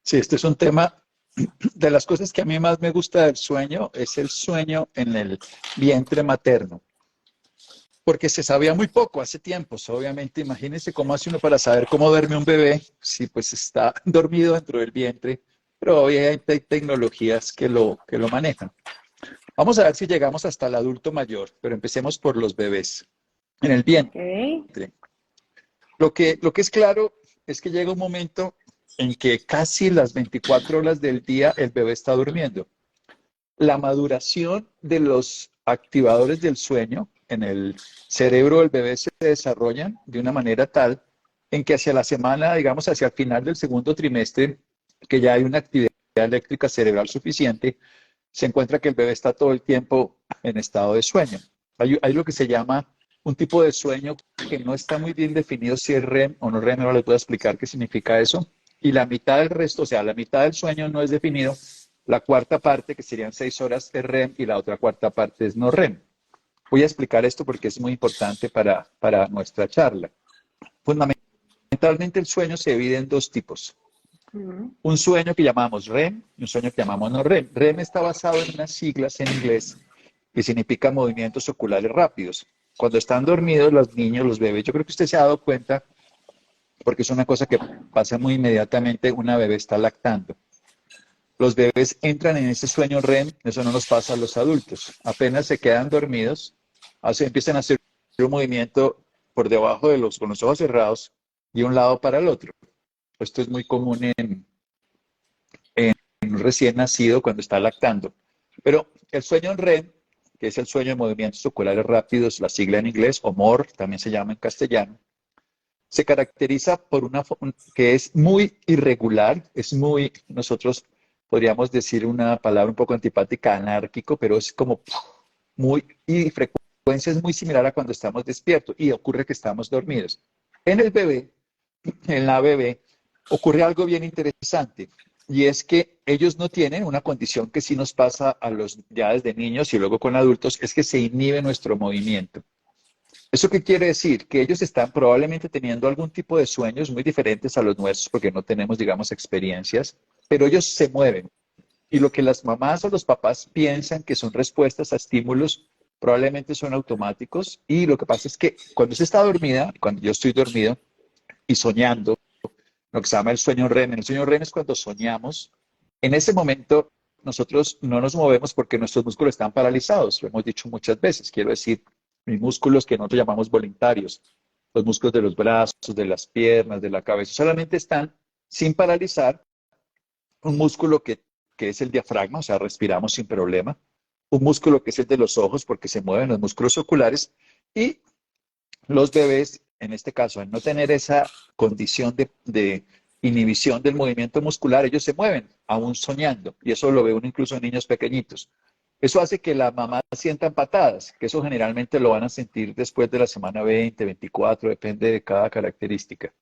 Sí, este es un tema de las cosas que a mí más me gusta del sueño, es el sueño en el vientre materno, porque se sabía muy poco hace tiempos, obviamente. Imagínense cómo hace uno para saber cómo duerme un bebé si pues está dormido dentro del vientre, pero hoy hay tecnologías que lo manejan. Vamos a ver si llegamos hasta el adulto mayor, pero empecemos por los bebés. En el Ok. vientre, lo que es claro es que llega un momento en que casi las 24 horas del día el bebé está durmiendo. La maduración de los activadores del sueño en el cerebro del bebé se desarrollan de una manera tal en que hacia la semana, digamos hacia el final del segundo trimestre, que ya hay una actividad eléctrica cerebral suficiente, se encuentra que el bebé está todo el tiempo en estado de sueño. Hay lo que se llama un tipo de sueño que no está muy bien definido si es REM o no REM, ahora les voy a explicar qué significa eso. Y la mitad del resto, o sea, la mitad del sueño no es definido, la cuarta parte, que serían 6 horas, es REM y la otra cuarta parte es no REM. Voy a explicar esto porque es muy importante para nuestra charla. Fundamentalmente el sueño se divide en dos tipos. Mm. Un sueño que llamamos REM y un sueño que llamamos no REM. REM está basado en unas siglas en inglés que significa movimientos oculares rápidos. Cuando están dormidos los niños, los bebés, yo creo que usted se ha dado cuenta, porque es una cosa que pasa muy inmediatamente, una bebé está lactando. Los bebés entran en ese sueño REM, eso no nos pasa a los adultos. Apenas se quedan dormidos, empiezan a hacer un movimiento por debajo con los ojos cerrados, de un lado para el otro. Esto es muy común en un recién nacido cuando está lactando. Pero el sueño en REM, que es el sueño de movimientos oculares rápidos, la sigla en inglés, o MOR, también se llama en castellano, se caracteriza por que es muy irregular, nosotros podríamos decir una palabra un poco antipática, anárquico, pero es como y frecuencia es muy similar a cuando estamos despiertos y ocurre que estamos dormidos. En el bebé, en la bebé, ocurre algo bien interesante y es que ellos no tienen una condición que sí nos pasa a los ya desde niños y luego con adultos, es que se inhibe nuestro movimiento. ¿Eso qué quiere decir? Que ellos están probablemente teniendo algún tipo de sueños muy diferentes a los nuestros porque no tenemos, digamos, experiencias, pero ellos se mueven. Y lo que las mamás o los papás piensan que son respuestas a estímulos probablemente son automáticos. Y lo que pasa es que cuando se está dormida, cuando yo estoy dormido y soñando, lo que se llama el sueño REM, el sueño REM es cuando soñamos, en ese momento nosotros no nos movemos porque nuestros músculos están paralizados, lo hemos dicho muchas veces, quiero decir, mis músculos que nosotros llamamos voluntarios, los músculos de los brazos, de las piernas, de la cabeza, solamente están sin paralizar un músculo que es el diafragma, o sea, respiramos sin problema, un músculo que es el de los ojos porque se mueven los músculos oculares y los bebés, en este caso, al no tener esa condición de inhibición del movimiento muscular, ellos se mueven, aún soñando, y eso lo ve uno incluso en niños pequeñitos. Eso hace que las mamás sientan patadas, que eso generalmente lo van a sentir después de la semana 20, 24, depende de cada característica.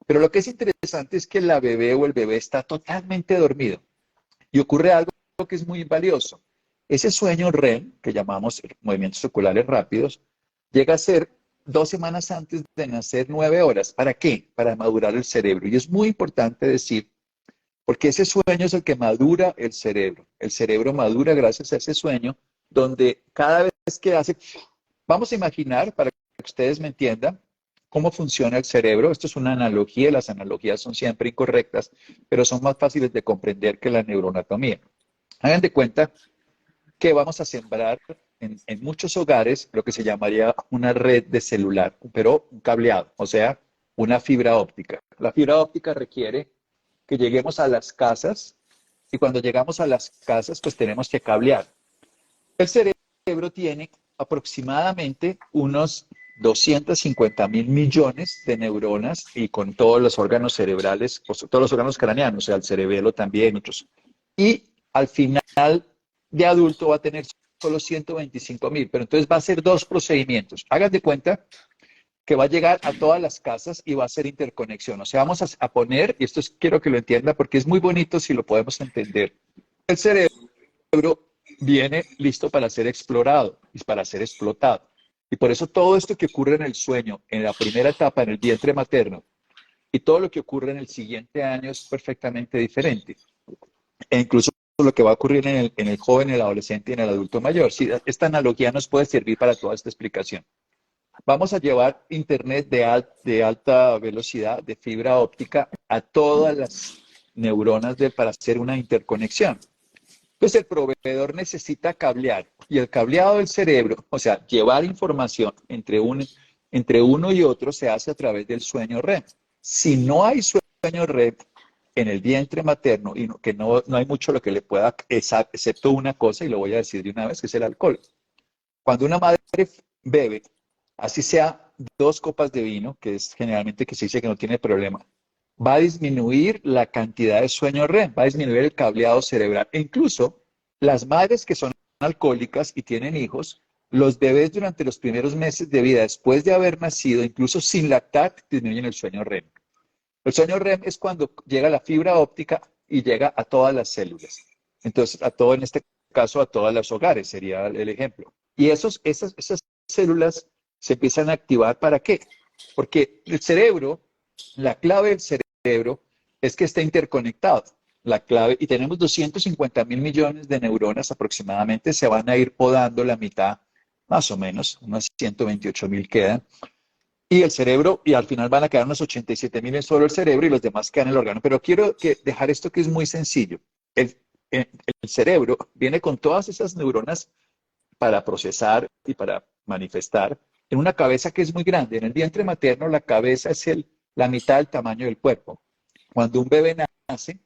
Pero lo que es interesante es que la bebé o el bebé está totalmente dormido y ocurre algo que es muy valioso. Ese sueño REM, que llamamos movimientos oculares rápidos, llega a ser 2 semanas antes de nacer 9 horas. ¿Para qué? Para madurar el cerebro. Y es muy importante decir, porque ese sueño es el que madura el cerebro. El cerebro madura gracias a ese sueño, donde cada vez que hace, vamos a imaginar, para que ustedes me entiendan, cómo funciona el cerebro. Esto es una analogía, las analogías son siempre incorrectas, pero son más fáciles de comprender que la neuroanatomía. Hagan de cuenta que vamos a sembrar en muchos hogares lo que se llamaría una red de celular, pero un cableado, o sea, una fibra óptica. La fibra óptica requiere que lleguemos a las casas y cuando llegamos a las casas, pues tenemos que cablear. El cerebro tiene aproximadamente unos 250.000 millones de neuronas y con todos los órganos cerebrales, todos los órganos craneanos, o sea, el cerebelo también, otros. Y al final de adulto va a tener solo 125.000, pero entonces va a ser dos procedimientos. Hagan de cuenta que va a llegar a todas las casas y va a ser interconexión. O sea, vamos a poner, y esto quiero que lo entienda porque es muy bonito si lo podemos entender. El cerebro viene listo para ser explorado y para ser explotado. Y por eso todo esto que ocurre en el sueño, en la primera etapa, en el vientre materno, y todo lo que ocurre en el siguiente año es perfectamente diferente. E incluso lo que va a ocurrir en el joven, el adolescente y en el adulto mayor. Sí, esta analogía nos puede servir para toda esta explicación. Vamos a llevar Internet de alta velocidad, de fibra óptica, a todas las neuronas para hacer una interconexión. Entonces el proveedor necesita cablear y el cableado del cerebro, o sea, llevar información entre uno y otro se hace a través del sueño REM. Si no hay sueño REM en el vientre materno y que no hay mucho lo que le pueda, excepto una cosa, y lo voy a decir de una vez, que es el alcohol. Cuando una madre bebe, así sea 2 copas de vino, que es generalmente que se dice que no tiene problema, va a disminuir la cantidad de sueño REM, va a disminuir el cableado cerebral. E incluso las madres que son alcohólicas y tienen hijos, los bebés durante los primeros meses de vida, después de haber nacido, incluso sin lactar, disminuyen el sueño REM. El sueño REM es cuando llega la fibra óptica y llega a todas las células. Entonces, en este caso, a todos los hogares sería el ejemplo. Y esas células se empiezan a activar, ¿para qué? Porque el cerebro, la clave del cerebro es que está interconectado. La clave, y tenemos 250.000 millones de neuronas aproximadamente, se van a ir podando la mitad, más o menos, unas 128.000 quedan. Y el cerebro, y al final van a quedar unos 87.000 en solo el cerebro y los demás quedan en el órgano. Pero quiero dejar esto que es muy sencillo. El cerebro viene con todas esas neuronas para procesar y para manifestar en una cabeza que es muy grande. En el vientre materno la cabeza es la mitad del tamaño del cuerpo. Cuando un bebé nace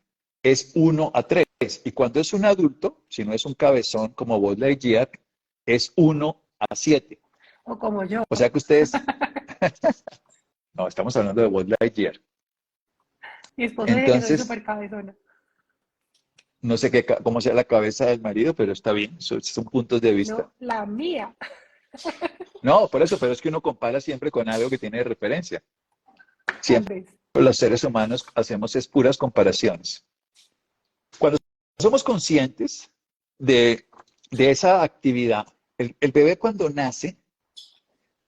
es 1:3 y cuando es un adulto, si no es un cabezón como Buzz Lightyear, es 1:7. O como yo. O sea que ustedes... No, estamos hablando de Buzz Lightyear. Mi esposo dice que soy Entonces, súper cabezona. no sé cómo sea la cabeza del marido, pero está bien, son puntos de vista. No, la mía. No, por eso, pero es que uno compara siempre con algo que tiene de referencia. Tal Siempre vez. los seres humanos hacemos puras comparaciones. Cuando somos conscientes de esa actividad, el bebé cuando nace,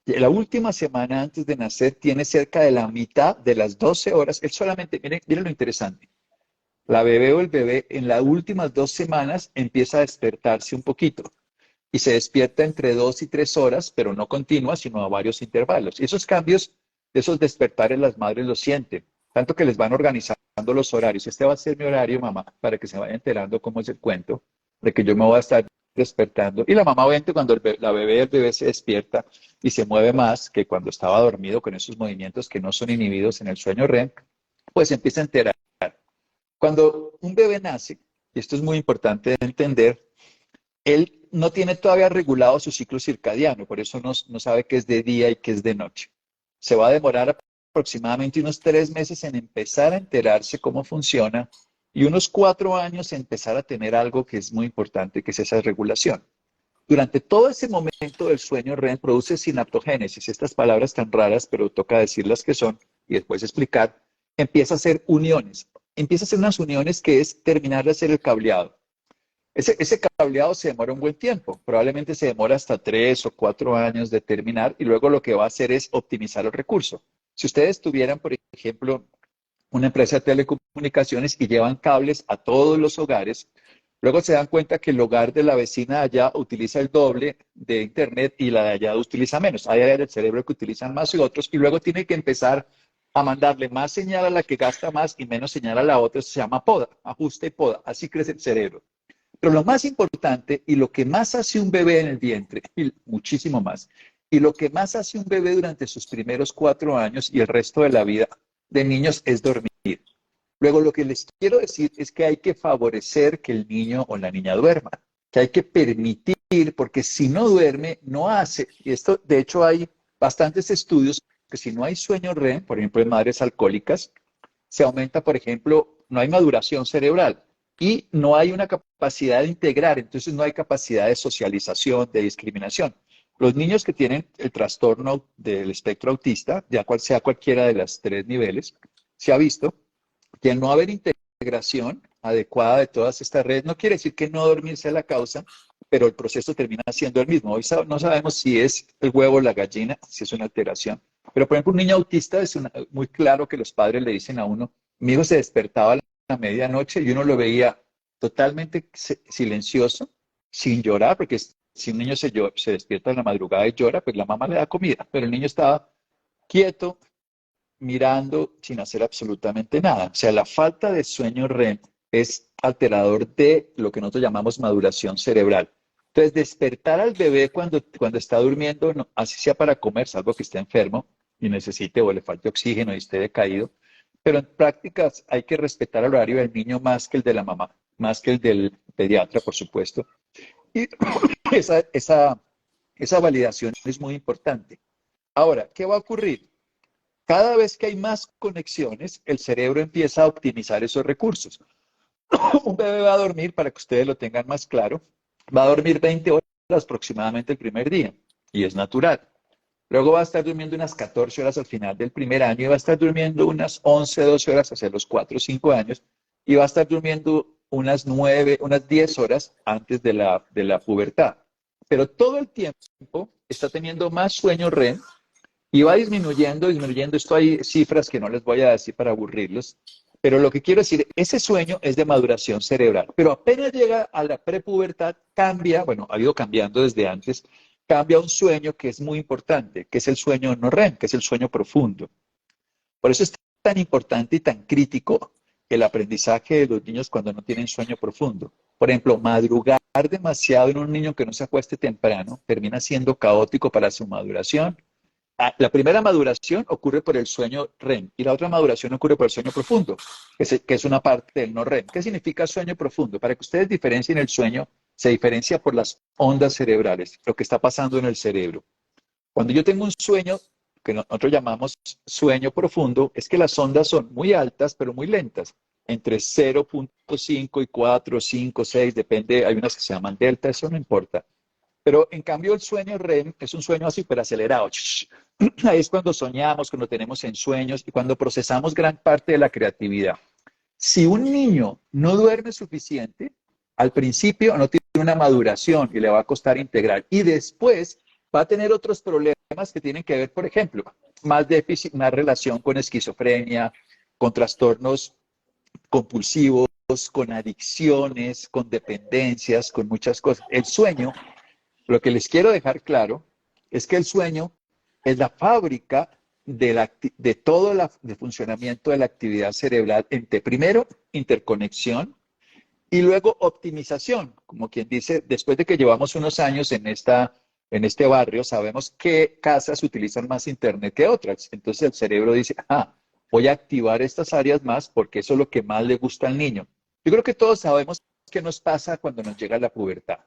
la última semana antes de nacer, tiene cerca de la mitad de las 12 horas, él solamente, miren lo interesante, la bebé o el bebé en las últimas 2 semanas empieza a despertarse un poquito y se despierta entre 2 y 3 horas, pero no continuas, sino a varios intervalos. Y esos cambios, esos despertares, las madres los sienten, tanto que les van organizando los horarios. Este va a ser mi horario, mamá, para que se vaya enterando cómo es el cuento, de que yo me voy a estar despertando. Y la mamá obviamente cuando la bebé, el bebé se despierta y se mueve más que cuando estaba dormido con esos movimientos que no son inhibidos en el sueño REM, pues empieza a enterar. Cuando un bebé nace, y esto es muy importante de entender, él no tiene todavía regulado su ciclo circadiano, por eso no sabe qué es de día y qué es de noche. Se va a demorar aproximadamente unos 3 meses en empezar a enterarse cómo funciona y unos 4 años en empezar a tener algo que es muy importante, que es esa regulación. Durante todo ese momento del sueño, REM produce sinaptogénesis, estas palabras tan raras, pero toca decirlas que son y después explicar. Empieza a hacer uniones. Empieza a hacer unas uniones que es terminar de hacer el cableado. Ese cableado se demora un buen tiempo, probablemente se demora hasta 3 o 4 años de terminar y luego lo que va a hacer es optimizar el recurso. Si ustedes tuvieran, por ejemplo, una empresa de telecomunicaciones y llevan cables a todos los hogares, luego se dan cuenta que el hogar de la vecina de allá utiliza el doble de internet y la de allá utiliza menos. Hay áreas del cerebro que utilizan más y otros y luego tiene que empezar a mandarle más señal a la que gasta más y menos señal a la otra. Eso se llama poda, ajuste y poda. Así crece el cerebro. Pero lo más importante y lo que más hace un bebé en el vientre, y muchísimo más, y lo que más hace un bebé durante sus primeros 4 años y el resto de la vida de niños es dormir. Luego, lo que les quiero decir es que hay que favorecer que el niño o la niña duerma, que hay que permitir, porque si no duerme, no hace. Y esto, de hecho, hay bastantes estudios que si no hay sueño REM, por ejemplo, en madres alcohólicas, se aumenta, por ejemplo, no hay maduración cerebral y no hay una capacidad de integrar, entonces no hay capacidad de socialización, de discriminación. Los niños que tienen el trastorno del espectro autista, ya cual sea cualquiera de los 3 niveles, se ha visto que al no haber integración adecuada de todas estas redes, no quiere decir que no dormir sea la causa, pero el proceso termina siendo el mismo. Hoy no sabemos si es el huevo o la gallina, si es una alteración. Pero, por ejemplo, un niño autista es muy claro que los padres le dicen a uno, mi hijo se despertaba a la medianoche y uno lo veía totalmente silencioso, sin llorar, porque si un niño se despierta en la madrugada y llora, pues la mamá le da comida, pero el niño estaba quieto, mirando, sin hacer absolutamente nada. O sea, la falta de sueño REM es alterador de lo que nosotros llamamos maduración cerebral. Entonces, despertar al bebé cuando está durmiendo, no, así sea para comer, salvo que esté enfermo y necesite o le falte oxígeno y esté decaído, pero en prácticas hay que respetar el horario del niño más que el de la mamá, más que el del pediatra, por supuesto. Y esa validación es muy importante. Ahora, ¿qué va a ocurrir? Cada vez que hay más conexiones, el cerebro empieza a optimizar esos recursos. Un bebé va a dormir, para que ustedes lo tengan más claro, va a dormir 20 horas aproximadamente el primer día, y es natural. Luego va a estar durmiendo unas 14 horas al final del primer año y va a estar durmiendo unas 11, 12 horas hacia los 4 o 5 años y va a estar durmiendo unas 9, unas 10 horas antes de la pubertad. Pero todo el tiempo está teniendo más sueño REM y va disminuyendo, disminuyendo. Esto hay cifras que no les voy a decir para aburrirlos, pero lo que quiero decir, ese sueño es de maduración cerebral, pero apenas llega a la prepubertad, cambia, bueno, ha ido cambiando desde antes, cambia a un sueño que es muy importante, que es el sueño no REM, que es el sueño profundo. Por eso es tan importante y tan crítico el aprendizaje de los niños cuando no tienen sueño profundo. Por ejemplo, madrugar demasiado en un niño que no se acueste temprano termina siendo caótico para su maduración. La primera maduración ocurre por el sueño REM y la otra maduración ocurre por el sueño profundo, que es una parte del no REM. ¿Qué significa sueño profundo? Para que ustedes diferencien el sueño, se diferencia por las ondas cerebrales, lo que está pasando en el cerebro. Cuando yo tengo un sueño, que nosotros llamamos sueño profundo, es que las ondas son muy altas, pero muy lentas, entre 0.5 y 4, 5, 6, depende, hay unas que se llaman delta, eso no importa. Pero en cambio el sueño REM es un sueño así superacelerado. Ahí es cuando soñamos, cuando tenemos ensueños y cuando procesamos gran parte de la creatividad. Si un niño no duerme suficiente, al principio no tiene una maduración y le va a costar integrar. Y después va a tener otros problemas que tienen que ver, por ejemplo, más déficit, más relación con esquizofrenia, con trastornos compulsivos, con adicciones, con dependencias, con muchas cosas. El sueño, lo que les quiero dejar claro es que el sueño es la fábrica de todo el funcionamiento de la actividad cerebral entre, primero, interconexión y luego optimización. Como quien dice, después de que llevamos unos años en este barrio, sabemos qué casas utilizan más Internet que otras. Entonces el cerebro dice, voy a activar estas áreas más porque eso es lo que más le gusta al niño. Yo creo que todos sabemos qué nos pasa cuando nos llega la pubertad.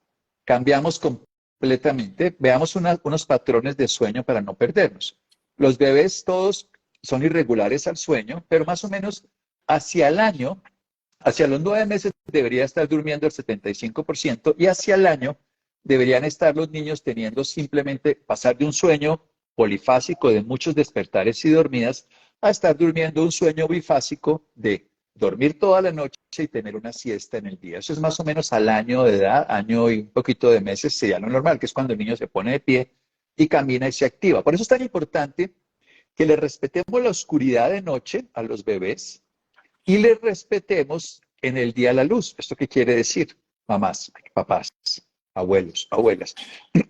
Cambiamos completamente. Veamos unos patrones de sueño para no perdernos. Los bebés todos son irregulares al sueño, pero más o menos hacia el año, hacia los 9 meses debería estar durmiendo el 75% y hacia el año deberían estar los niños teniendo simplemente pasar de un sueño polifásico de muchos despertares y dormidas a estar durmiendo un sueño bifásico de dormir toda la noche y tener una siesta en el día. Eso es más o menos al año de edad, año y un poquito de meses sería lo normal, que es cuando el niño se pone de pie y camina y se activa. Por eso es tan importante que le respetemos la oscuridad de noche a los bebés y les respetemos en el día la luz. ¿Esto qué quiere decir? Mamás, papás, abuelos, abuelas.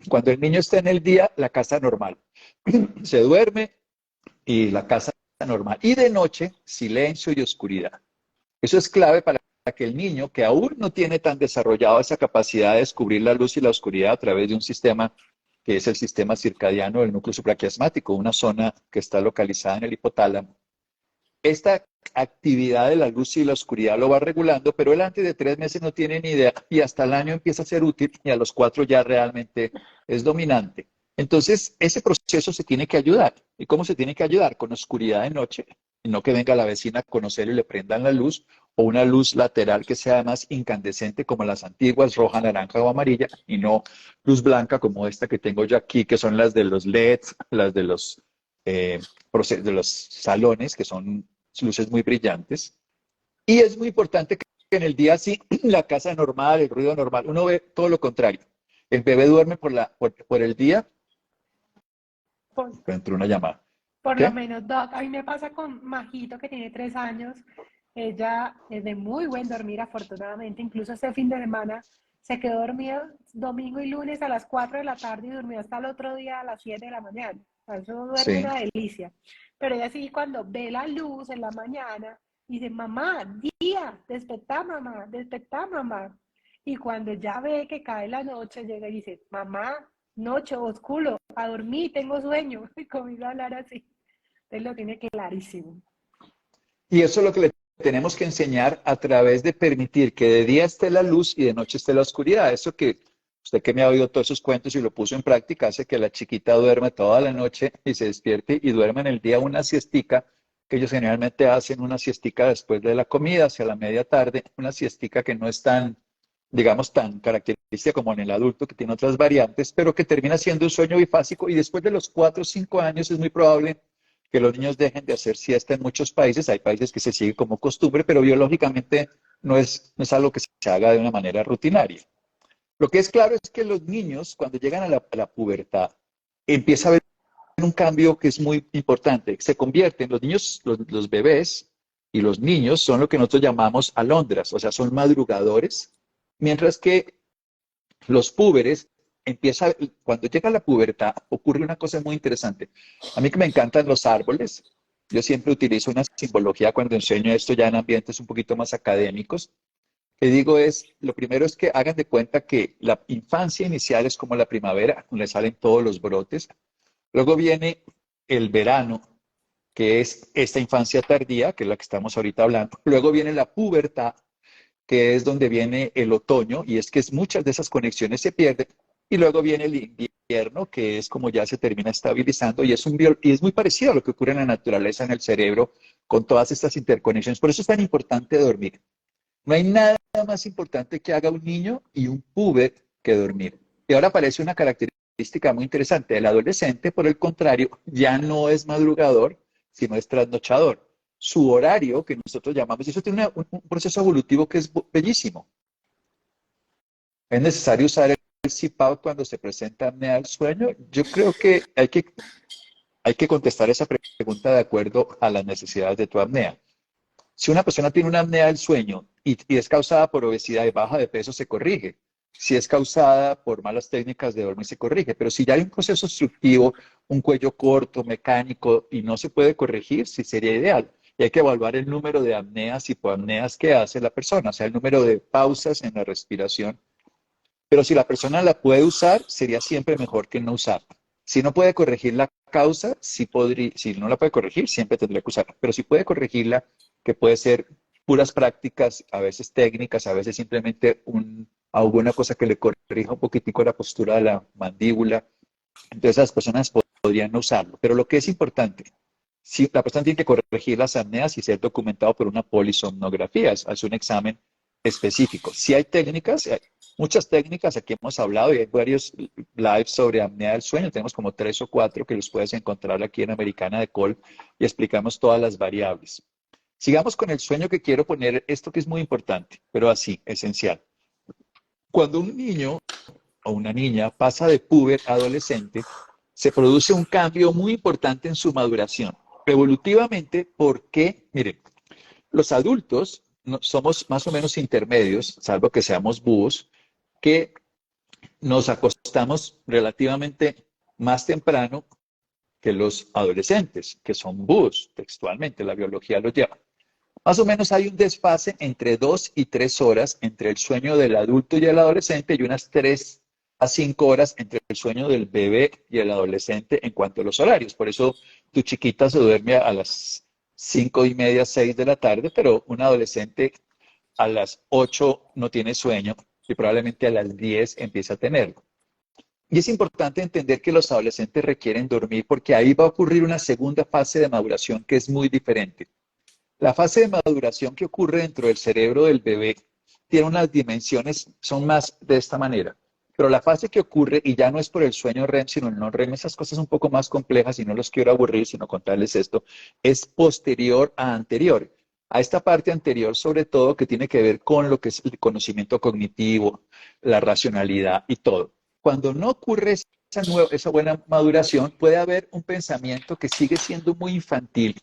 Cuando el niño está en el día, la casa normal. Se duerme y la casa normal. Y de noche, silencio y oscuridad. Eso es clave para que el niño, que aún no tiene tan desarrollado esa capacidad de descubrir la luz y la oscuridad a través de un sistema que es el sistema circadiano del núcleo supraquiasmático, una zona que está localizada en el hipotálamo. Esta actividad de la luz y la oscuridad lo va regulando, pero él antes de 3 meses no tiene ni idea y hasta el año empieza a ser útil y a los 4 ya realmente es dominante. Entonces, ese proceso se tiene que ayudar. ¿Y cómo se tiene que ayudar? Con oscuridad de noche, y no que venga la vecina a conocerlo y le prendan la luz, o una luz lateral que sea más incandescente como las antiguas, roja, naranja o amarilla, y no luz blanca como esta que tengo yo aquí, que son las de los LEDs, las de los salones, que son luces muy brillantes. Y es muy importante que en el día sí, la casa normal, el ruido normal, uno ve todo lo contrario. El bebé duerme por el día, entró una llamada. Por lo ¿Qué? menos, Doc, a mí me pasa con Majito, que tiene 3 años. Ella es de muy buen dormir, afortunadamente. Incluso este fin de semana se quedó dormida domingo y lunes a las 4 de la tarde y durmió hasta el otro día a las 7 de la mañana. O sea, eso duerme Sí. una delicia. Pero ella sí, cuando ve la luz en la mañana, dice, mamá, día, despertá, mamá. Y cuando ya ve que cae la noche, llega y dice, mamá, noche, oscuro, a dormir, tengo sueño. Y comienza a hablar así. Él lo tiene clarísimo. Y eso es lo que le tenemos que enseñar a través de permitir que de día esté la luz y de noche esté la oscuridad. Eso que usted que me ha oído todos esos cuentos y lo puso en práctica hace que la chiquita duerma toda la noche y se despierte y duerma en el día una siestica, que ellos generalmente hacen una siestica después de la comida, hacia la media tarde, una siestica que no es tan, digamos, tan característica como en el adulto, que tiene otras variantes, pero que termina siendo un sueño bifásico y después de los 4 o 5 años es muy probable que los niños dejen de hacer siesta en muchos países. Hay países que se sigue como costumbre, pero biológicamente no es algo que se haga de una manera rutinaria. Lo que es claro es que los niños, cuando llegan a la pubertad, empieza a haber un cambio que es muy importante. Se convierten, los niños, los bebés y los niños son lo que nosotros llamamos alondras, o sea, son madrugadores, mientras que los púberes cuando llega la pubertad, ocurre una cosa muy interesante. A mí que me encantan los árboles, yo siempre utilizo una simbología cuando enseño esto ya en ambientes un poquito más académicos. Que digo lo primero es que hagan de cuenta que la infancia inicial es como la primavera, donde salen todos los brotes. Luego viene el verano, que es esta infancia tardía, que es la que estamos ahorita hablando. Luego viene la pubertad, que es donde viene el otoño, y es que muchas de esas conexiones se pierden, y luego viene el invierno, que es como ya se termina estabilizando, y es muy parecido a lo que ocurre en la naturaleza, en el cerebro, con todas estas interconexiones. Por eso es tan importante dormir. No hay nada más importante que haga un niño y un puber que dormir. Y ahora aparece una característica muy interesante. El adolescente, por el contrario, ya no es madrugador, sino es trasnochador. Su horario, que nosotros llamamos, y eso tiene un proceso evolutivo que es bellísimo. ¿Es necesario usar el CPAP cuando se presenta apnea del sueño? Yo creo que hay que contestar esa pregunta de acuerdo a las necesidades de tu apnea. Si una persona tiene una apnea del sueño y es causada por obesidad y baja de peso, se corrige. Si es causada por malas técnicas de dormir, se corrige. Pero si ya hay un proceso obstructivo, un cuello corto, mecánico, y no se puede corregir, sí sería ideal. Y hay que evaluar el número de apneas y hipoapneas que hace la persona, o sea, el número de pausas en la respiración. Pero si la persona la puede usar, sería siempre mejor que no usarla. Si no puede corregir la causa, si no la puede corregir, siempre tendría que usarla. Pero si puede corregirla, que puede ser puras prácticas, a veces técnicas, a veces simplemente alguna cosa que le corrija un poquitico la postura de la mandíbula. Entonces las personas podrían no usarlo. Pero lo que es importante, si la persona tiene que corregir las apneas y ser documentado por una polisomnografía, es un examen específico. Si hay técnicas, hay muchas técnicas, aquí hemos hablado y hay varios lives sobre apnea del sueño, tenemos como 3 o 4 que los puedes encontrar aquí en Americana de Col y explicamos todas las variables. Sigamos con el sueño que quiero poner, esto que es muy importante, pero así, esencial. Cuando un niño o una niña pasa de puber a adolescente, se produce un cambio muy importante en su maduración. Evolutivamente, porque, miren, los adultos somos más o menos intermedios, salvo que seamos búhos, que nos acostamos relativamente más temprano que los adolescentes, que son búhos, textualmente, la biología lo lleva. Más o menos hay un desfase entre 2 y 3 horas entre el sueño del adulto y el adolescente y unas 3 a 5 horas entre el sueño del bebé y el adolescente en cuanto a los horarios. Por eso tu chiquita se duerme a las 5:30, 6 de la tarde, pero un adolescente a las 8 no tiene sueño y probablemente a las 10 empieza a tenerlo. Y es importante entender que los adolescentes requieren dormir porque ahí va a ocurrir una segunda fase de maduración que es muy diferente. La fase de maduración que ocurre dentro del cerebro del bebé tiene unas dimensiones, son más de esta manera. Pero la fase que ocurre, y ya no es por el sueño REM, sino el no REM, esas cosas un poco más complejas y no los quiero aburrir, sino contarles esto, es posterior a anterior. A esta parte anterior, sobre todo, que tiene que ver con lo que es el conocimiento cognitivo, la racionalidad y todo. Cuando no ocurre esa buena maduración, puede haber un pensamiento que sigue siendo muy infantil,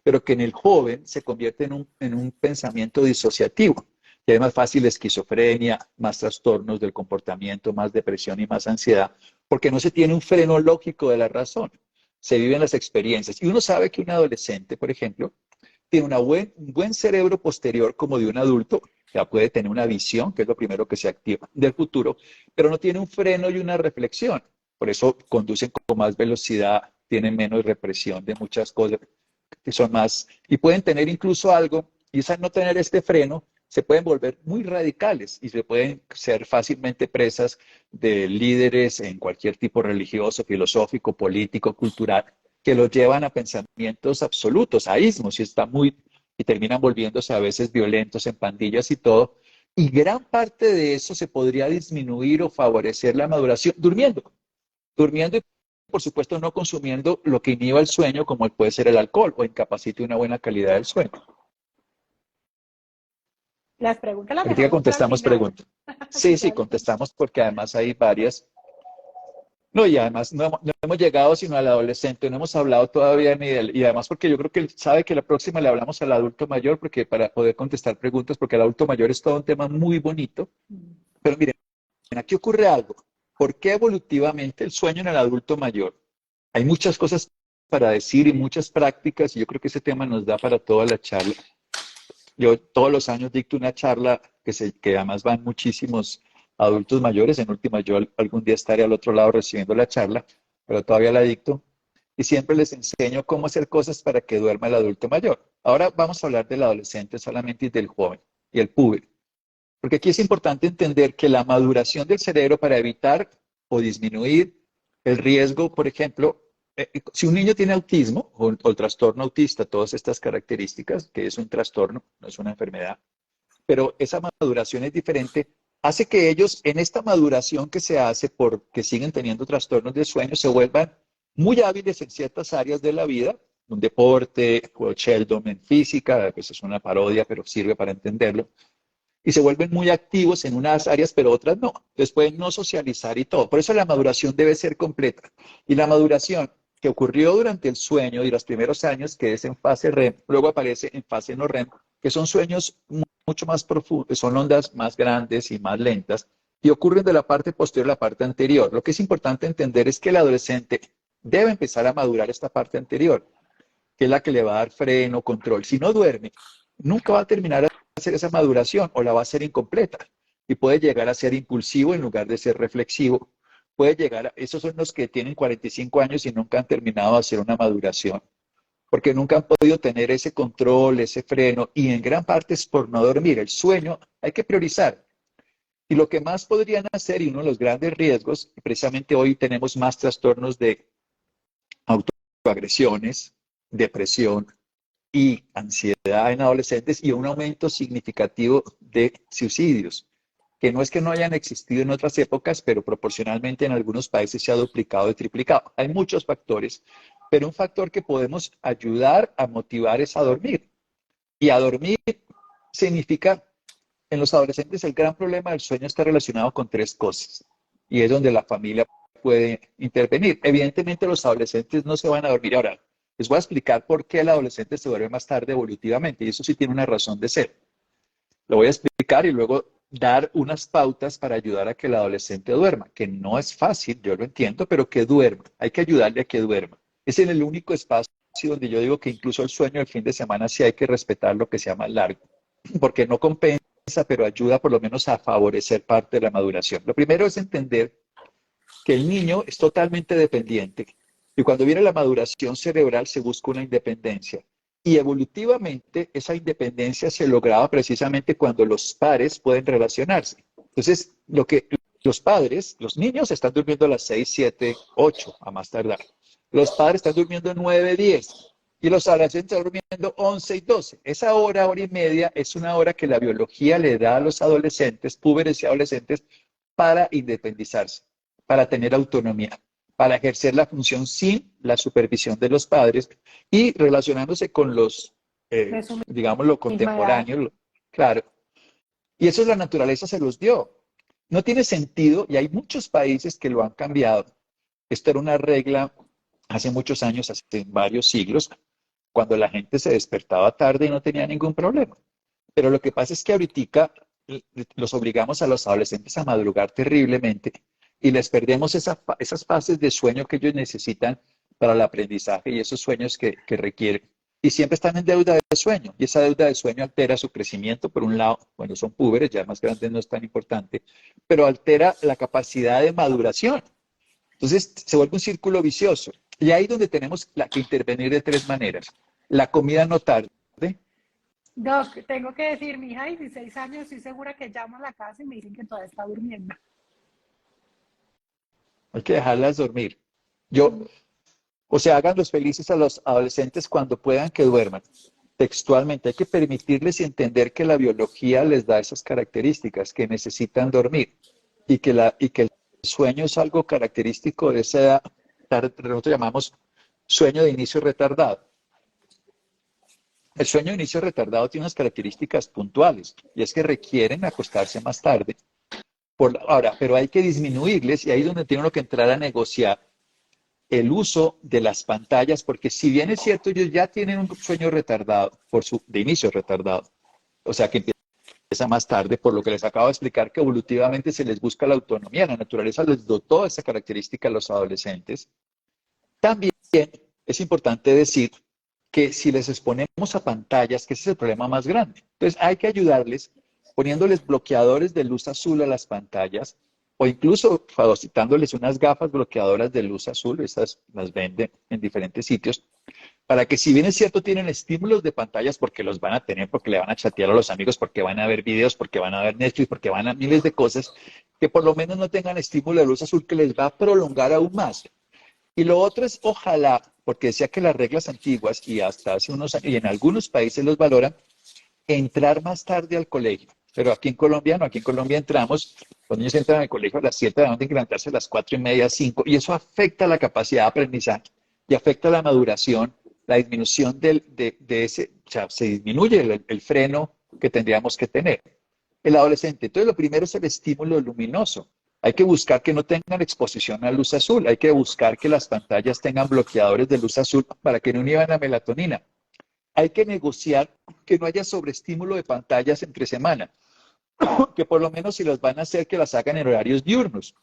pero que en el joven se convierte en un pensamiento disociativo. Y hay más fácil esquizofrenia, más trastornos del comportamiento, más depresión y más ansiedad, porque no se tiene un freno lógico de la razón. Se viven las experiencias. Y uno sabe que un adolescente, por ejemplo, tiene un buen cerebro posterior como de un adulto, ya puede tener una visión, que es lo primero que se activa del futuro, pero no tiene un freno y una reflexión. Por eso conducen con más velocidad, tienen menos represión de muchas cosas, que son más, y pueden tener incluso algo, y al no tener este freno, se pueden volver muy radicales y se pueden ser fácilmente presas de líderes en cualquier tipo religioso, filosófico, político, cultural, que los llevan a pensamientos absolutos, a ismos, y terminan volviéndose a veces violentos en pandillas y todo. Y gran parte de eso se podría disminuir o favorecer la maduración durmiendo y por supuesto no consumiendo lo que inhiba el sueño, como puede ser el alcohol o incapacite una buena calidad del sueño. Las preguntas las Ahorita dejamos para el contestamos final. preguntas. Sí, Claro. contestamos porque además hay varias. No, y además no hemos llegado sino al adolescente, no hemos hablado todavía ni del, y además porque yo creo que él sabe que la próxima le hablamos al adulto mayor, porque para poder contestar preguntas, porque el adulto mayor es todo un tema muy bonito. Pero miren, aquí ocurre algo. ¿Por qué evolutivamente el sueño en el adulto mayor? Hay muchas cosas para decir y muchas prácticas, y yo creo que ese tema nos da para toda la charla. Yo todos los años dicto una charla que además van muchísimos adultos mayores. En última, yo algún día estaré al otro lado recibiendo la charla, pero todavía la dicto. Y siempre les enseño cómo hacer cosas para que duerma el adulto mayor. Ahora vamos a hablar del adolescente solamente y del joven y el puber. Porque aquí es importante entender que la maduración del cerebro para evitar o disminuir el riesgo, por ejemplo, si un niño tiene autismo o el trastorno autista, todas estas características, que es un trastorno, no es una enfermedad, pero esa maduración es diferente, hace que ellos en esta maduración que se hace porque siguen teniendo trastornos de sueño se vuelvan muy hábiles en ciertas áreas de la vida, un deporte, o Sheldon en física, pues es una parodia, pero sirve para entenderlo, y se vuelven muy activos en unas áreas, pero otras no. Entonces pueden no socializar y todo. Por eso la maduración debe ser completa. Y la maduración que ocurrió durante el sueño y los primeros años, que es en fase REM, luego aparece en fase no REM, que son sueños mucho más profundos, son ondas más grandes y más lentas, y ocurren de la parte posterior a la parte anterior. Lo que es importante entender es que el adolescente debe empezar a madurar esta parte anterior, que es la que le va a dar freno, control. Si no duerme, nunca va a terminar de hacer esa maduración o la va a hacer incompleta y puede llegar a ser impulsivo en lugar de ser reflexivo. Puede llegar esos son los que tienen 45 años y nunca han terminado de hacer una maduración, porque nunca han podido tener ese control, ese freno, y en gran parte es por no dormir. El sueño hay que priorizar. Y lo que más podrían hacer, y uno de los grandes riesgos, precisamente hoy tenemos más trastornos de autoagresiones, depresión, y ansiedad en adolescentes y un aumento significativo de suicidios, que no es que no hayan existido en otras épocas, pero proporcionalmente en algunos países se ha duplicado y triplicado. Hay muchos factores, pero un factor que podemos ayudar a motivar es a dormir. Y a dormir significa, en los adolescentes el gran problema del sueño está relacionado con tres cosas, y es donde la familia puede intervenir. Evidentemente los adolescentes no se van a dormir ahora. Les voy a explicar por qué el adolescente se duerme más tarde evolutivamente, y eso sí tiene una razón de ser. Lo voy a explicar y luego dar unas pautas para ayudar a que el adolescente duerma, que no es fácil, yo lo entiendo, pero que duerma. Hay que ayudarle a que duerma. Es en el único espacio donde yo digo que incluso el sueño del fin de semana sí hay que respetar lo que se llama largo, porque no compensa, pero ayuda por lo menos a favorecer parte de la maduración. Lo primero es entender que el niño es totalmente dependiente y cuando viene la maduración cerebral se busca una independencia. Y evolutivamente esa independencia se lograba precisamente cuando los pares pueden relacionarse. Entonces, lo que los padres, los niños están durmiendo a las 6, 7, 8 a más tardar. Los padres están durmiendo 9, 10 y los adolescentes están durmiendo 11 y 12. Esa hora, hora y media es una hora que la biología le da a los adolescentes, púberes y adolescentes, para independizarse, para tener autonomía, para ejercer la función sin la supervisión de los padres y relacionándose con los, De su digamos, lo misma edad. contemporáneo, claro. Y eso es la naturaleza se los dio. No tiene sentido, y hay muchos países que lo han cambiado, Esto era una regla hace muchos años, hace varios siglos, cuando la gente se despertaba tarde y no tenía ningún problema. Pero lo que pasa es que ahorita los obligamos a los adolescentes a madrugar terriblemente y les perdemos esas fases de sueño que ellos necesitan para el aprendizaje y esos sueños que requieren. Y siempre están en deuda de sueño. Y esa deuda de sueño altera su crecimiento, por un lado, cuando son púberes, ya más grandes no es tan importante, pero altera la capacidad de maduración. Entonces se vuelve un círculo vicioso. Y ahí es donde tenemos que intervenir de tres maneras. La comida no tarde. Doc, tengo que decir, mi hija de 16 años, estoy segura que llamo a la casa y me dicen que todavía está durmiendo. Hay que dejarlas dormir. Yo, o sea, háganlos felices a los adolescentes cuando puedan que duerman. Textualmente, hay que permitirles y entender que la biología les da esas características, que necesitan dormir y que el sueño es algo característico de esa edad. Nosotros llamamos sueño de inicio retardado. El sueño de inicio retardado tiene unas características puntuales y es que requieren acostarse más tarde. Ahora, pero hay que disminuirles y ahí es donde tiene uno que entrar a negociar el uso de las pantallas, porque si bien es cierto, ellos ya tienen un sueño retardado, de inicio retardado, o sea que empieza más tarde, por lo que les acabo de explicar que evolutivamente se les busca la autonomía, la naturaleza les dotó esa característica a los adolescentes. También es importante decir que si les exponemos a pantallas, que ese es el problema más grande, entonces hay que ayudarles poniéndoles bloqueadores de luz azul a las pantallas o incluso fagocitándoles unas gafas bloqueadoras de luz azul, estas las venden en diferentes sitios, para que si bien es cierto tienen estímulos de pantallas porque los van a tener, porque le van a chatear a los amigos, porque van a ver videos, porque van a ver Netflix, porque van a miles de cosas, que por lo menos no tengan estímulo de luz azul que les va a prolongar aún más. Y lo otro es, ojalá, porque decía que las reglas antiguas y hasta hace unos años, y en algunos países los valoran, entrar más tarde al colegio. Pero aquí en Colombia no, aquí en Colombia entramos, los niños entran al colegio a las 7 de la noche, tienen que levantarse a las 4:30, 5, y eso afecta la capacidad de aprendizaje y afecta la maduración, la disminución de ese, o sea, se disminuye el freno que tendríamos que tener. El adolescente, entonces lo primero es el estímulo luminoso. Hay que buscar que no tengan exposición a luz azul, hay que buscar que las pantallas tengan bloqueadores de luz azul para que no inhiban la melatonina. Hay que negociar que no haya sobreestímulo de pantallas entre semana, que por lo menos si las van a hacer, que las hagan en horarios diurnos,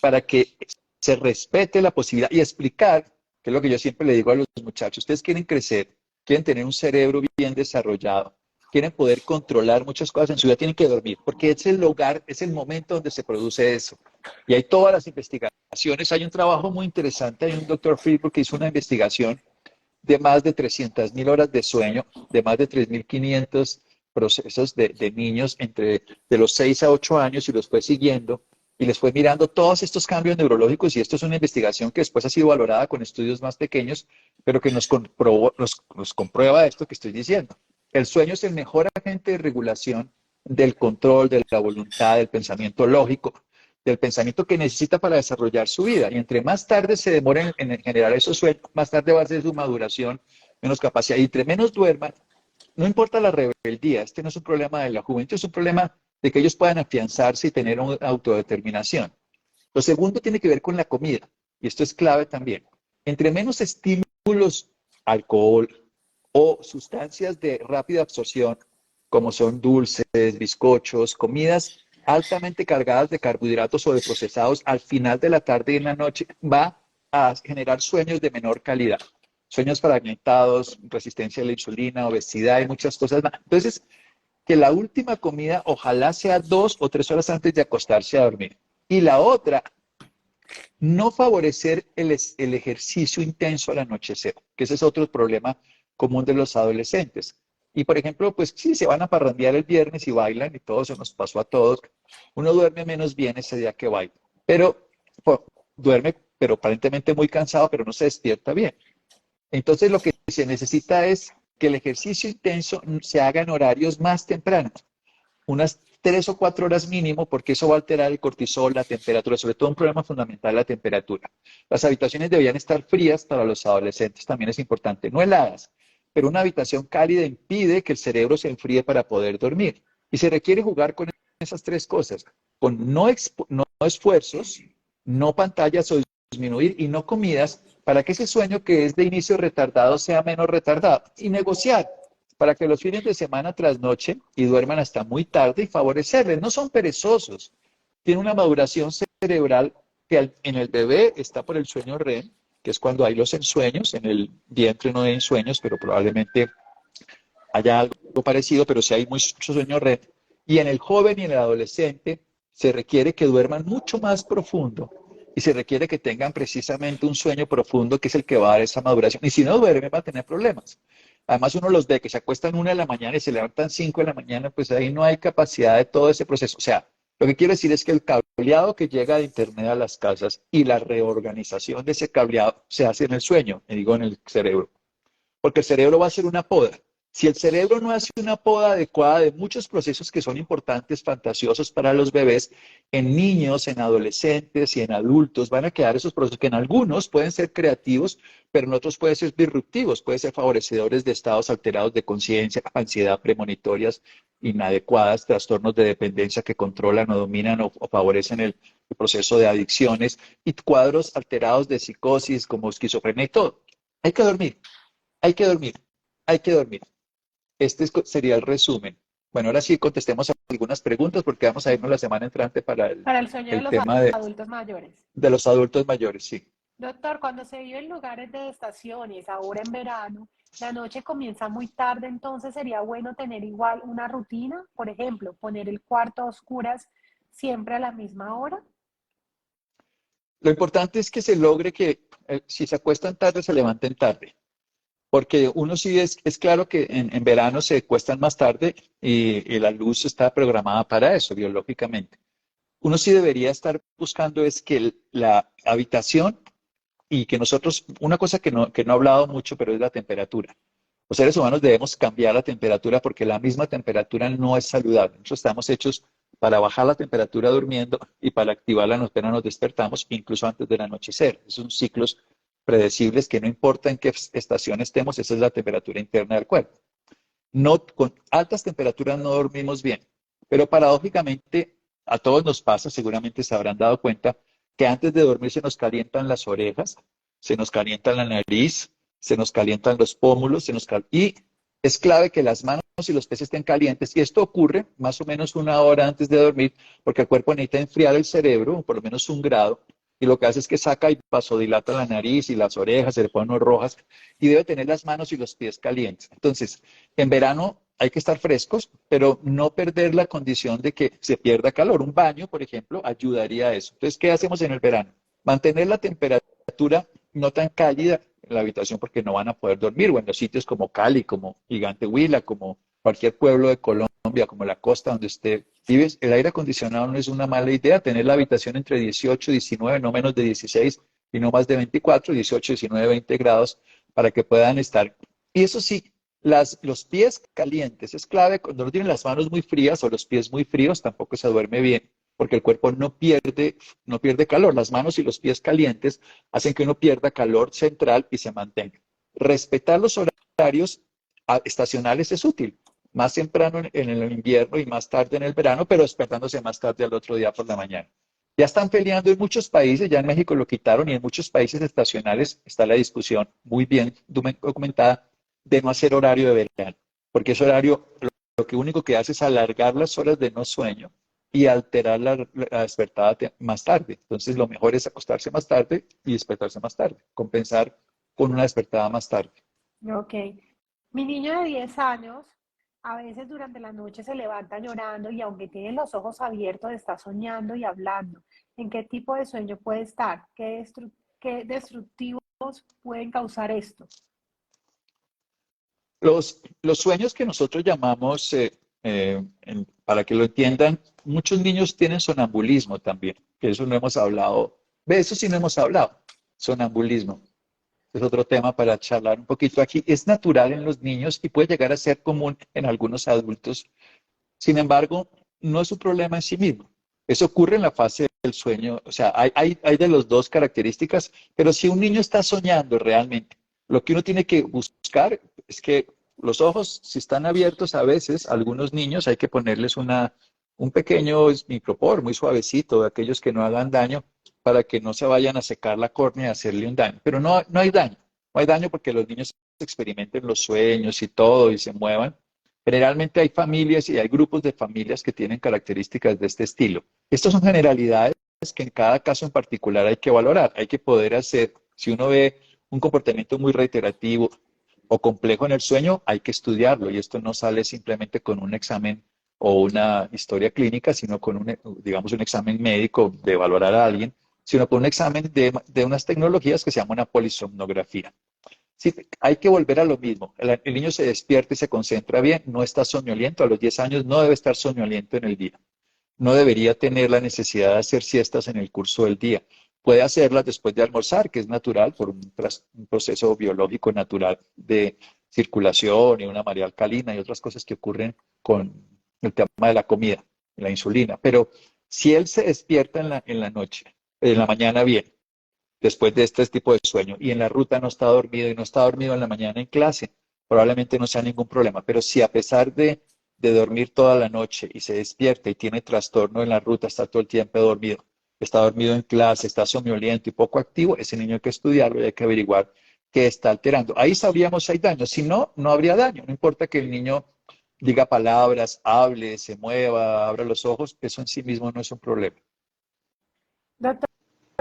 para que se respete la posibilidad y explicar, que es lo que yo siempre le digo a los muchachos, ustedes quieren crecer, quieren tener un cerebro bien desarrollado, quieren poder controlar muchas cosas en su vida, tienen que dormir, porque es el hogar, es el momento donde se produce eso. Y hay todas las investigaciones, hay un trabajo muy interesante, hay un doctor Friedberg que hizo una investigación de más de 300.000 horas de sueño, de más de 3.500 procesos de niños de los 6 a 8 años y los fue siguiendo y les fue mirando todos estos cambios neurológicos y esto es una investigación que después ha sido valorada con estudios más pequeños, pero que nos comprueba esto que estoy diciendo. El sueño es el mejor agente de regulación del control, de la voluntad, del pensamiento lógico, del pensamiento que necesita para desarrollar su vida. Y entre más tarde se demoren en generar esos sueños, más tarde va a ser su maduración, menos capacidad. Y entre menos duerman, no importa la rebeldía, este no es un problema de la juventud, es un problema de que ellos puedan afianzarse y tener una autodeterminación. Lo segundo tiene que ver con la comida, y esto es clave también. Entre menos estímulos, alcohol o sustancias de rápida absorción, como son dulces, bizcochos, comidas altamente cargadas de carbohidratos o de procesados, al final de la tarde y en la noche va a generar sueños de menor calidad. Sueños fragmentados, resistencia a la insulina, obesidad y muchas cosas más. Entonces, que la última comida ojalá sea 2 o 3 horas antes de acostarse a dormir. Y la otra, no favorecer el ejercicio intenso al anochecer, que ese es otro problema común de los adolescentes. Y por ejemplo, pues sí, se van a parrandear el viernes y bailan y todo, eso nos pasó a todos. Uno duerme menos bien ese día que baila, pero duerme, pero aparentemente muy cansado, pero no se despierta bien. Entonces lo que se necesita es que el ejercicio intenso se haga en horarios más tempranos, unas 3 o 4 horas mínimo, porque eso va a alterar el cortisol, la temperatura, sobre todo un problema fundamental, la temperatura. Las habitaciones deberían estar frías para los adolescentes, también es importante, no heladas, pero una habitación cálida impide que el cerebro se enfríe para poder dormir. Y se requiere jugar con esas tres cosas, con no esfuerzos, no pantallas o disminuir y no comidas para que ese sueño que es de inicio retardado sea menos retardado y negociar para que los fines de semana trasnochen y duerman hasta muy tarde y favorecerles. No son perezosos, tienen una maduración cerebral que en el bebé está por el sueño REM, que es cuando hay los ensueños, en el vientre no hay ensueños, pero probablemente haya algo parecido, pero sí hay mucho sueño REM. Y en el joven y en el adolescente se requiere que duerman mucho más profundo y se requiere que tengan precisamente un sueño profundo que es el que va a dar esa maduración. Y si no duermen va a tener problemas. Además uno los ve que se acuestan 1 de la mañana y se levantan 5 de la mañana, pues ahí no hay capacidad de todo ese proceso. O sea, lo que quiero decir es que el cableado que llega de Internet a las casas y la reorganización de ese cableado se hace en el sueño, me digo en el cerebro, porque el cerebro va a hacer una poda. Si el cerebro no hace una poda adecuada de muchos procesos que son importantes, fantasiosos para los bebés, en niños, en adolescentes y en adultos van a quedar esos procesos que en algunos pueden ser creativos, pero en otros pueden ser disruptivos, pueden ser favorecedores de estados alterados de conciencia, ansiedad premonitorias inadecuadas, trastornos de dependencia que controlan o dominan o favorecen el proceso de adicciones y cuadros alterados de psicosis como esquizofrenia y todo. Hay que dormir, hay que dormir, hay que dormir. Este sería el resumen. Bueno, ahora sí contestemos algunas preguntas porque vamos a irnos la semana entrante para Para el sueño de el los tema adultos mayores. de los adultos mayores, sí. Doctor, cuando se vive en lugares de estaciones, ahora en verano, la noche comienza muy tarde, entonces sería bueno tener igual una rutina, por ejemplo, poner el cuarto a oscuras siempre a la misma hora. Lo importante es que se logre que si se acuestan tarde, se levanten tarde. Porque uno sí es claro que en verano se acuestan más tarde y la luz está programada para eso, biológicamente. Uno sí debería estar buscando es que la habitación y que nosotros, una cosa que no he hablado mucho, pero es la temperatura. Los seres humanos debemos cambiar la temperatura porque la misma temperatura no es saludable. Nosotros estamos hechos para bajar la temperatura durmiendo y para activarla apenas nos despertamos, incluso antes del anochecer. Son ciclos predecibles que no importa en qué estación estemos, esa es la temperatura interna del cuerpo. No, con altas temperaturas no dormimos bien, pero paradójicamente a todos nos pasa, seguramente se habrán dado cuenta, que antes de dormir se nos calientan las orejas, se nos calienta la nariz, se nos calientan los pómulos, y es clave que las manos y los pies estén calientes. Y esto ocurre más o menos 1 hora antes de dormir, porque el cuerpo necesita enfriar el cerebro, por lo menos 1 grado, y lo que hace es que saca y vasodilata la nariz y las orejas, se le ponen rojas, y debe tener las manos y los pies calientes. Entonces, en verano hay que estar frescos, pero no perder la condición de que se pierda calor. Un baño, por ejemplo, ayudaría a eso. Entonces, ¿qué hacemos en el verano? Mantener la temperatura no tan cálida en la habitación porque no van a poder dormir, o en los sitios como Cali, como Gigante Huila, como cualquier pueblo de Colombia, como la costa donde usted vive, el aire acondicionado no es una mala idea, tener la habitación entre 18 y 19, no menos de 16 y no más de 24, 18, 19, 20 grados para que puedan estar. Y eso sí, los pies calientes es clave. Cuando uno tiene las manos muy frías o los pies muy fríos, tampoco se duerme bien, porque el cuerpo no pierde calor. Las manos y los pies calientes hacen que uno pierda calor central y se mantenga. Respetar los horarios estacionales es útil. Más temprano en el invierno y más tarde en el verano, pero despertándose más tarde al otro día por la mañana. Ya están peleando en muchos países, ya en México lo quitaron y en muchos países estacionales está la discusión muy bien documentada de no hacer horario de verano, porque ese horario lo que único que hace es alargar las horas de no sueño y alterar la despertada más tarde. Entonces lo mejor es acostarse más tarde y despertarse más tarde, compensar con una despertada más tarde. Ok. Mi niño de 10 años a veces durante la noche se levanta llorando y aunque tiene los ojos abiertos está soñando y hablando. ¿En qué tipo de sueño puede estar? ¿Qué destructivos pueden causar esto? Los sueños que nosotros llamamos, para que lo entiendan, muchos niños tienen sonambulismo también, que eso no hemos hablado, de eso sí no hemos hablado, sonambulismo. Es otro tema para charlar un poquito aquí. Es natural en los niños y puede llegar a ser común en algunos adultos. Sin embargo, no es un problema en sí mismo. Eso ocurre en la fase del sueño. O sea, hay de las dos características, pero si un niño está soñando realmente, lo que uno tiene que buscar es que los ojos, si están abiertos a veces, algunos niños hay que ponerles un pequeño micropor muy suavecito, de aquellos que no hagan daño, para que no se vayan a secar la córnea y hacerle un daño. Pero no hay daño. No hay daño porque los niños experimenten los sueños y todo y se muevan. Generalmente hay familias y hay grupos de familias que tienen características de este estilo. Estas son generalidades que en cada caso en particular hay que valorar. Hay que poder hacer, si uno ve un comportamiento muy reiterativo o complejo en el sueño, hay que estudiarlo y esto no sale simplemente con un examen o una historia clínica, sino con digamos, un examen médico de valorar a alguien, sino con un examen de unas tecnologías que se llama una polisomnografía. Sí, hay que volver a lo mismo. El niño se despierta y se concentra bien, no está soñoliento. A los 10 años no debe estar soñoliento en el día. No debería tener la necesidad de hacer siestas en el curso del día. Puede hacerlas después de almorzar, que es natural por un proceso biológico natural de circulación y una marea alcalina y otras cosas que ocurren con el tema de la comida, la insulina. Pero si él se despierta en la noche, en la mañana bien, después de este tipo de sueño y en la ruta no está dormido y no está dormido en la mañana en clase, probablemente no sea ningún problema. Pero si a pesar de dormir toda la noche y se despierta y tiene trastorno en la ruta, está todo el tiempo dormido, está dormido en clase, está somnoliento y poco activo, ese niño hay que estudiarlo y hay que averiguar qué está alterando. Ahí sabríamos si hay daño. Si no, no habría daño. No importa que el niño diga palabras, hable, se mueva, abra los ojos, eso en sí mismo no es un problema. Doctor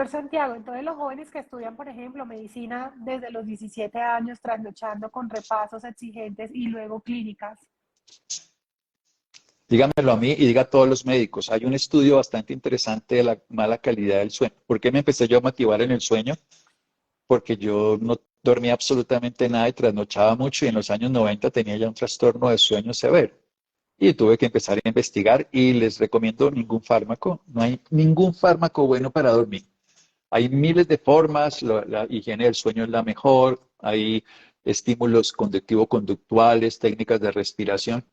Santiago, entonces los jóvenes que estudian, por ejemplo, medicina desde los 17 años, trasnochando con repasos exigentes y luego clínicas. Dígamelo a mí y diga a todos los médicos. Hay un estudio bastante interesante de la mala calidad del sueño. ¿Por qué me empecé yo a motivar en el sueño? Porque yo no dormía absolutamente nada y trasnochaba mucho y en los años 90 tenía ya un trastorno de sueño severo. Y tuve que empezar a investigar y les recomiendo ningún fármaco. No hay ningún fármaco bueno para dormir. Hay miles de formas, la higiene del sueño es la mejor, hay estímulos conductivo-conductuales, técnicas de respiración,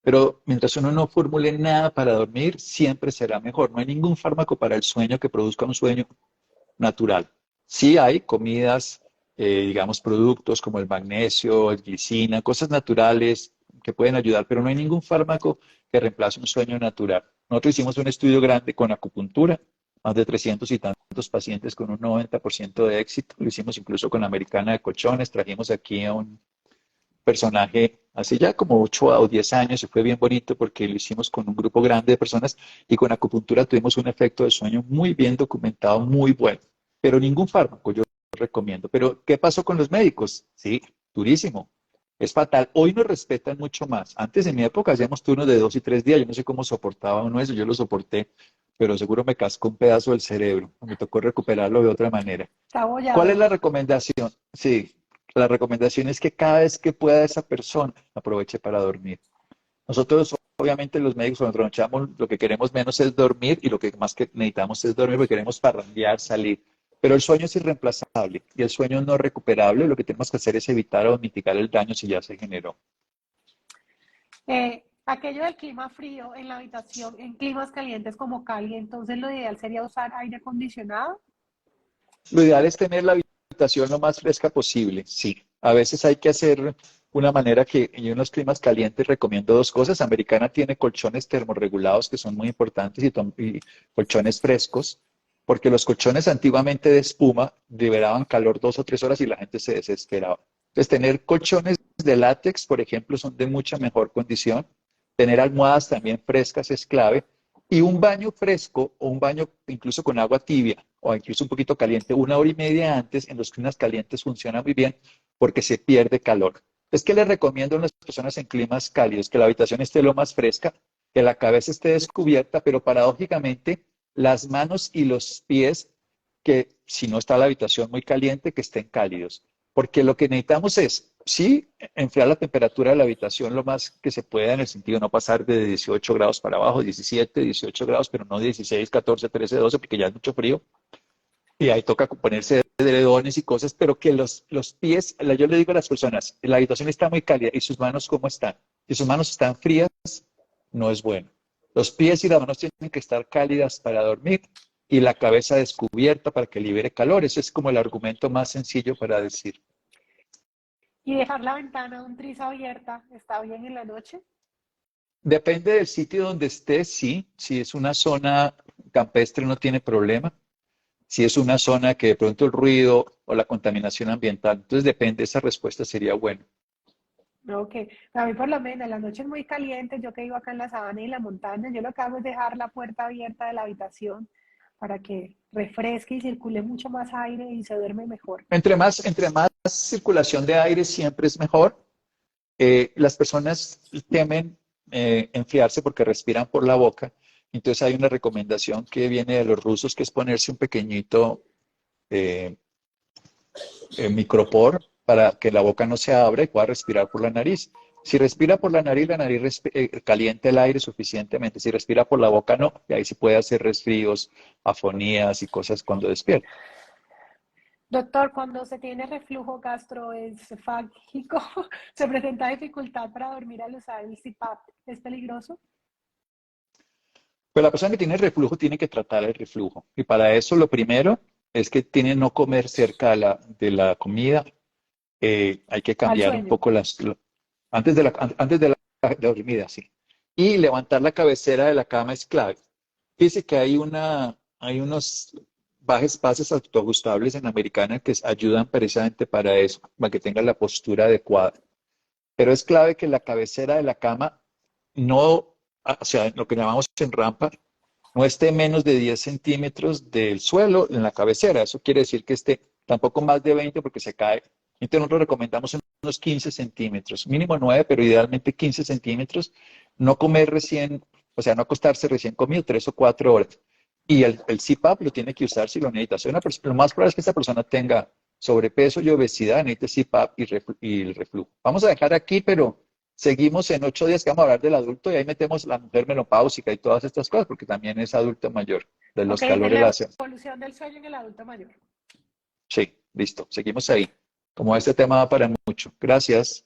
pero mientras uno no formule nada para dormir, siempre será mejor. No hay ningún fármaco para el sueño que produzca un sueño natural. Sí hay comidas, digamos, productos como el magnesio, el glicina, cosas naturales que pueden ayudar, pero no hay ningún fármaco que reemplace un sueño natural. Nosotros hicimos un estudio grande con acupuntura, más de 300 y tantos pacientes con un 90% de éxito. Lo hicimos incluso con la Americana de Colchones. Trajimos aquí a un personaje hace ya como 8 o 10 años y fue bien bonito porque lo hicimos con un grupo grande de personas y con acupuntura tuvimos un efecto de sueño muy bien documentado, muy bueno. Pero ningún fármaco yo recomiendo. Pero, ¿qué pasó con los médicos? Sí, durísimo. Es fatal. Hoy nos respetan mucho más. Antes, en mi época, hacíamos turnos de 2 y 3 días. Yo no sé cómo soportaba uno eso. Yo lo soporté, pero seguro me cascó un pedazo del cerebro. Me tocó recuperarlo de otra manera. Está ¿Cuál es abollado. la recomendación? Sí, la recomendación es que cada vez que pueda esa persona aproveche para dormir. Nosotros, obviamente, los médicos cuando trabajamos, lo que queremos menos es dormir y lo que más que necesitamos es dormir porque queremos parrandear, salir. Pero el sueño es irreemplazable y el sueño no recuperable. Lo que tenemos que hacer es evitar o mitigar el daño si ya se generó. Aquello del clima frío en la habitación, en climas calientes como Cali, entonces lo ideal sería usar aire acondicionado. Lo ideal es tener la habitación lo más fresca posible, sí. A veces hay que hacer una manera que en unos climas calientes recomiendo dos cosas. Americana tiene colchones termorregulados que son muy importantes y colchones frescos, porque los colchones antiguamente de espuma liberaban calor 2 o 3 horas y la gente se desesperaba. Entonces, tener colchones de látex, por ejemplo, son de mucha mejor condición. Tener almohadas también frescas es clave. Y un baño fresco o un baño incluso con agua tibia o incluso un poquito caliente, 1 hora y media antes, en los climas calientes funciona muy bien porque se pierde calor. Es que les recomiendo a las personas en climas cálidos que la habitación esté lo más fresca, que la cabeza esté descubierta, pero paradójicamente las manos y los pies, que si no está la habitación muy caliente, que estén cálidos. Porque lo que necesitamos es, sí, enfriar la temperatura de la habitación lo más que se pueda en el sentido de no pasar de 18 grados para abajo, 17, 18 grados, pero no 16, 14, 13, 12, porque ya es mucho frío. Y ahí toca ponerse edredones y cosas, pero que los pies, yo le digo a las personas, la habitación está muy cálida y sus manos, ¿cómo están? Si sus manos están frías, no es bueno. Los pies y las manos tienen que estar cálidas para dormir y la cabeza descubierta para que libere calor. Ese es como el argumento más sencillo para decir. Y dejar la ventana de un tris abierta, ¿está bien en la noche? Depende del sitio donde estés, sí. Si es una zona campestre no tiene problema. si es una zona que de pronto el ruido o la contaminación ambiental. Entonces depende, esa respuesta sería buena. Ok, a mí por lo menos la noche es muy caliente, yo que vivo acá en la sabana y en la montaña, yo lo que hago es dejar la puerta abierta de la habitación para que refresque y circule mucho más aire y se duerme mejor. Entre más circulación de aire siempre es mejor. Las personas temen enfriarse porque respiran por la boca. Entonces hay una recomendación que viene de los rusos que es ponerse un pequeñito eh, micropor para que la boca no se abra y pueda respirar por la nariz. Si respira por la nariz calienta el aire suficientemente. Si respira por la boca, no. Y ahí se puede hacer resfríos, afonías y cosas cuando despierta. Doctor, cuando se tiene reflujo gastroesofágico, se presenta dificultad para dormir al usar el CPAP. ¿Es peligroso? Pues la persona que tiene reflujo tiene que tratar el reflujo. Y para eso lo primero es que tiene no comer cerca de la comida. Hay que Al cambiar un sueño. poco antes de la dormida, sí. Y levantar la cabecera de la cama es clave. Fíjese que hay unos bases autoajustables en Americana que ayudan precisamente para eso, para que tenga la postura adecuada. Pero es clave que la cabecera de la cama no, o sea, lo que llamamos en rampa, no esté menos de 10 centímetros del suelo en la cabecera. Eso quiere decir que esté tampoco más de 20 porque se cae. Entonces nosotros recomendamos unos 15 centímetros, mínimo 9, pero idealmente 15 centímetros. No comer recién, o sea, no acostarse recién comido 3 o 4 horas. Y el CPAP lo tiene que usar si lo necesita. Lo más probable es que esta persona tenga sobrepeso y obesidad, necesite CPAP y el reflujo. Vamos a dejar aquí, pero seguimos en 8 días que vamos a hablar del adulto y ahí metemos la mujer menopáusica y todas estas cosas, porque también es adulto mayor, de Ok, los de calores la láser. evolución del sueño en el adulto mayor. Sí, listo, seguimos ahí. Como este tema va para mucho. Gracias.